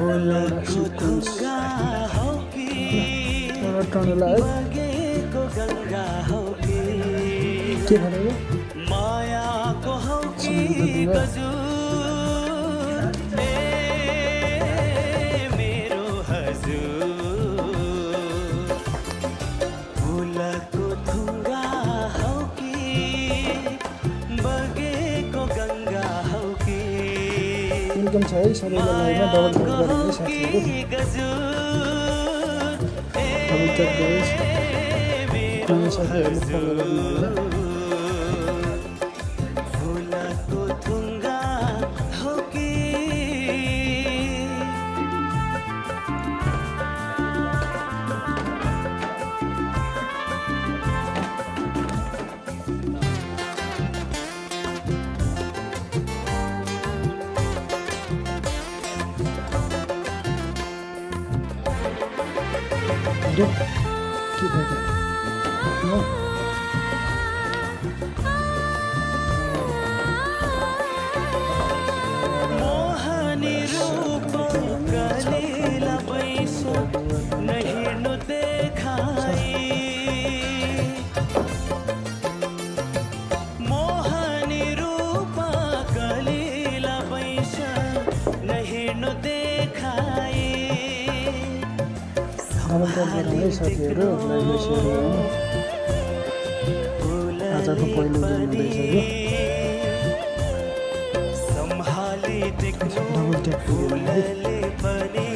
फुलको थुङ्गा हौ कि बगेको गङ्गा हौ कि मायाको हौ कि गजुर ए मेरो हजुर फुलको थुङ्गा हौ कि बगेको गङ्गा हौ कि वेलकम छ है सबैलाई लाइभमा डबल ट्याप गरेर साथीहरु डबल ट्याप गरेर कुनै साथीहरुले फलो गर्नु होला फुलको थुङ्गा हौ कि दो के भयो नो मोहनी रूप कलिला बैसो नहिर्नु देखाई मोहनी रूप कलिला बैसो नहिर्नु देखाई डबल ट्याप गरेर है साथीहरु लाइभलाई शेयर गर्नु आजको पहिलो दिन हुँदैछ यो सम्हाली देख्नु डबल ट्याप गरेर है फुलले पनि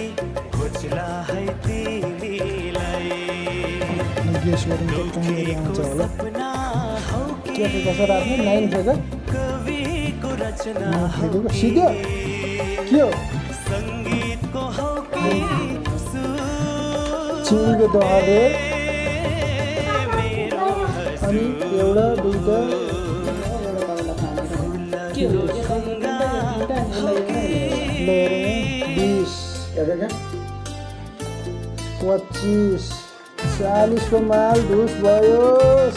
खोज्ला है तिमीलाई गेस गरौँ त कहाँनिर आउँछ होला सपना हौ कि के फेको छ रातमा 9 फेको कविको रचना 9 फेको सिधो के हो सङ्गीतको हौ कि चिनीको दहले मेरो अनि एउटा दुईटा लिएर 20 25 40 को माल ढुस भयो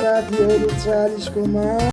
साथीहरु 40 को माल